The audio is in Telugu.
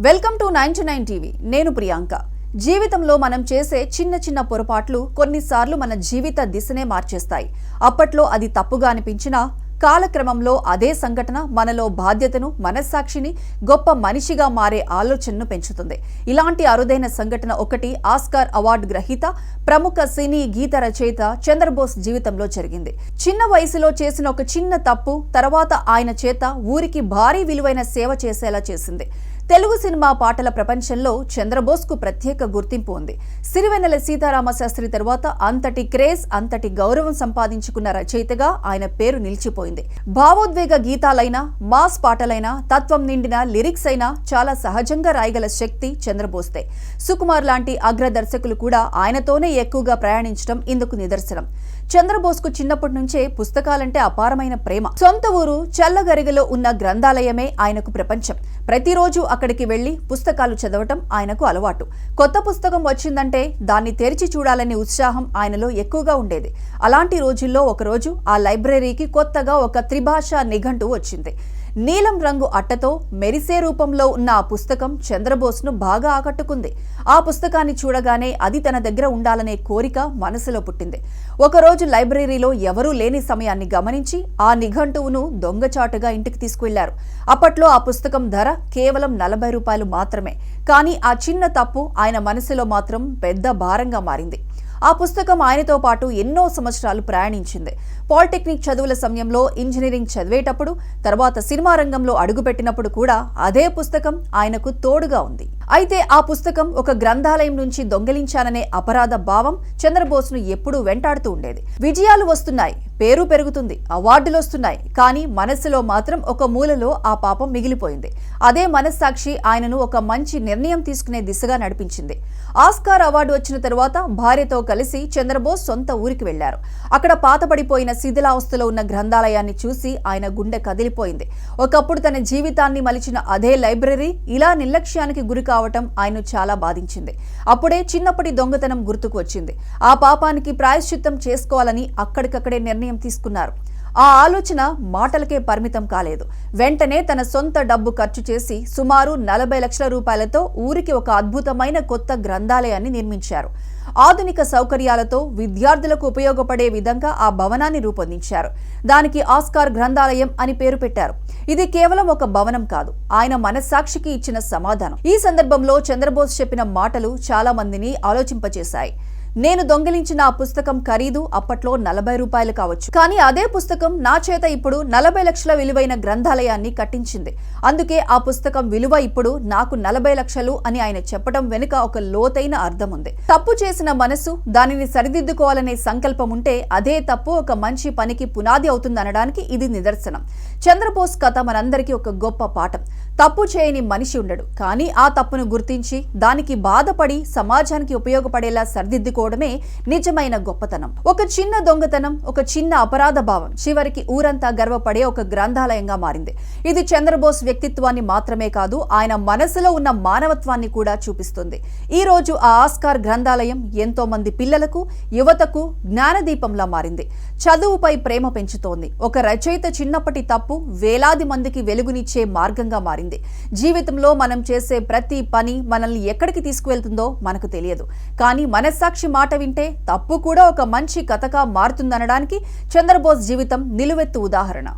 Welcome to 99 TV. నేను ప్రియాంక. జీవితంలో మనం చేసే చిన్న చిన్న పొరపాట్లు కొన్నిసార్లు మన జీవిత దిశనే మార్చేస్తాయి. అప్పట్లో అది తప్పుగా అనిపించినా కాలక్రమంలో అదే సంఘటన మనలో బాధ్యతను, మనస్సాక్షిని, గొప్ప మనిషిగా మారే ఆలోచనను పెంచుతుంది. ఇలాంటి అరుదైన సంఘటన ఒకటి ఆస్కార్ అవార్డు గ్రహీత, ప్రముఖ సినీ గీత రచయిత చంద్రబోస్ జీవితంలో జరిగింది. చిన్న వయసులో చేసిన ఒక చిన్న తప్పు తర్వాత ఆయన చేత ఊరికి భారీ విలువైన సేవ చేసేలా చేసింది. తెలుగు సినిమా పాటల ప్రపంచంలో చంద్రబోస్కు ప్రత్యేక గుర్తింపు ఉంది. సిరివెన్నెల సీతారామశాస్త్రి తర్వాత అంతటి క్రేజ్, అంతటి గౌరవం సంపాదించుకున్న రచయితగా ఆయన పేరు నిలిచిపోయింది. భావోద్వేగ గీతాలైనా, మాస్ పాటలైనా, తత్వం నిండిన లిరిక్స్ అయినా చాలా సహజంగా రాయగల శక్తి చంద్రబోస్దే. సుకుమార్ లాంటి అగ్ర దర్శకులు కూడా ఆయనతోనే ఎక్కువగా ప్రయాణించడం ఇందుకు నిదర్శనం. చంద్రబోస్కు చిన్నప్పటి నుంచే పుస్తకాలంటే అపారమైన ప్రేమ. సొంత ఊరు చల్లగరిగలో ఉన్న గ్రంథాలయమే ఆయనకు ప్రపంచం. ప్రతిరోజు అక్కడికి వెళ్లి పుస్తకాలు చదవటం ఆయనకు అలవాటు. కొత్త పుస్తకం వచ్చిందంటే దాన్ని తెరిచి చూడాలనే ఉత్సాహం ఆయనలో ఎక్కువగా ఉండేది. అలాంటి రోజుల్లో ఒకరోజు ఆ లైబ్రరీకి కొత్తగా ఒక త్రిభాషా నిఘంటువు వచ్చింది. నీలం రంగు అట్టతో మెరిసే రూపంలో ఉన్న ఆ పుస్తకం చంద్రబోస్ను బాగా ఆకట్టుకుంది. ఆ పుస్తకాన్ని చూడగానే అది తన దగ్గర ఉండాలనే కోరిక మనసులో పుట్టింది. ఒకరోజు లైబ్రరీలో ఎవరూ లేని సమయాన్ని గమనించి ఆ నిఘంటువును దొంగచాటుగా ఇంటికి తీసుకువెళ్లారు. అప్పట్లో ఆ పుస్తకం ధర కేవలం 40 రూపాయలు మాత్రమే. కానీ ఆ చిన్న తప్పు ఆయన మనసులో మాత్రం పెద్ద భారంగా మారింది. ఆ పుస్తకం ఆయనతో పాటు ఎన్నో సంవత్సరాలు ప్రయాణించింది. పాలిటెక్నిక్ చదువుల సమయంలో, ఇంజనీరింగ్ చదివేటప్పుడు, తర్వాత సినిమా రంగంలో అడుగుపెట్టినప్పుడు కూడా అదే పుస్తకం ఆయనకు తోడుగా ఉంది. అయితే ఆ పుస్తకం ఒక గ్రంథాలయం నుంచి దొంగిలించాననే అపరాధ భావం చంద్రబోస్ను ఎప్పుడూ వెంటాడుతూ ఉండేది. విజయాలు వస్తున్నాయి, పేరు పెరుగుతుంది, అవార్డులు వస్తున్నాయి, కానీ మనసులో మాత్రం ఒక మూలలో ఆ పాపం మిగిలిపోయింది. అదే మనస్సాక్షి ఆయనను ఒక మంచి నిర్ణయం తీసుకునే దిశగా నడిపించింది. ఆస్కార్ అవార్డు వచ్చిన తరువాత భార్యతో కలిసి చంద్రబోస్ సొంత ఊరికి వెళ్లారు. అక్కడ పాతపడిపోయిన శిథిలావస్థలో ఉన్న గ్రంథాలయాన్ని చూసి ఆయన గుండె కదిలిపోయింది. ఒకప్పుడు తన జీవితాన్ని మలిచిన అదే లైబ్రరీ ఇలా నిర్లక్ష్యానికి గురి కావటం ఆయన్ను చాలా బాధించింది. అప్పుడే చిన్నప్పటి దొంగతనం గుర్తుకు వచ్చింది. ఆ పాపానికి ప్రాయశ్చిత్తం చేసుకోవాలని అక్కడికక్కడే నిర్ణయం తీసుకున్నారు. ఆ ఆలోచన మాటలకే పరిమితం కాలేదు. వెంటనే తన సొంత డబ్బు ఖర్చు చేసి సుమారు 40 లక్షల రూపాయలతో ఊరికి ఒక అద్భుతమైన కొత్త గ్రంథాలయాన్ని నిర్మించారు. ఆధునిక సౌకర్యాలతో విద్యార్థులకు ఉపయోగపడే విధంగా ఆ భవనాన్ని రూపొందించారు. దానికి ఆస్కార్ గ్రంథాలయం అని పేరు పెట్టారు. ఇది కేవలం ఒక భవనం కాదు, ఆయన మనస్సాక్షికి ఇచ్చిన సమాధానం. ఈ సందర్భంలో చంద్రబోస్ చెప్పిన మాటలు చాలా మందిని ఆలోచింపచేశాయి. నేను దొంగిలించిన ఆ పుస్తకం ఖరీదు అప్పట్లో 40 రూపాయలు కావచ్చు, కానీ అదే పుస్తకం నా చేత ఇప్పుడు 40 లక్షల విలువైన గ్రంథాలయాన్ని కట్టించింది. అందుకే ఆ పుస్తకం విలువ ఇప్పుడు నాకు 40 లక్షలు అని ఆయన చెప్పడం వెనుక ఒక లోతైన అర్థం ఉంది. తప్పు చేసిన మనసు, దానిని సరిదిద్దుకోవాలనే సంకల్పం ఉంటే అదే తప్పు ఒక మంచి పనికి పునాది అవుతుందనడానికి ఇది నిదర్శనం. చంద్రబోస్ కథ మనందరికీ ఒక గొప్ప పాఠం. తప్పు చేయని మనిషి ఉండడు, కానీ ఆ తప్పును గుర్తించి దానికి బాధపడి సమాజానికి ఉపయోగపడేలా సరిదిద్దుకోవడమే నిజమైన గొప్పతనం. ఒక చిన్న దొంగతనం, ఒక చిన్న అపరాధ భావం చివరికి ఊరంతా గర్వపడే ఒక గ్రంథాలయంగా మారింది. ఇది చంద్రబోస్ వ్యక్తిత్వాన్ని మాత్రమే కాదు, ఆయన మనసులో ఉన్న మానవత్వాన్ని కూడా చూపిస్తుంది. ఈ రోజు ఆ ఆస్కార్ గ్రంథాలయం ఎంతో మంది పిల్లలకు, యువతకు జ్ఞానదీపంలా మారింది. చదువుపై ప్రేమ పెంచుతోంది. ఒక రచయిత చిన్నప్పటి తప్పు వేలాది మందికి వెలుగునిచ్చే మార్గంగా మారింది. జీవితంలో మనం చేసే ప్రతి పని మనల్ని ఎక్కడికి తీసుకువెళ్తుందో మనకు తెలియదు, కానీ మనస్సాక్షి మాట వింటే తప్పు కూడా ఒక మంచి కథగా మారుతుందనడానికి చంద్రబోస్ జీవితం నిలువెత్తు ఉదాహరణ.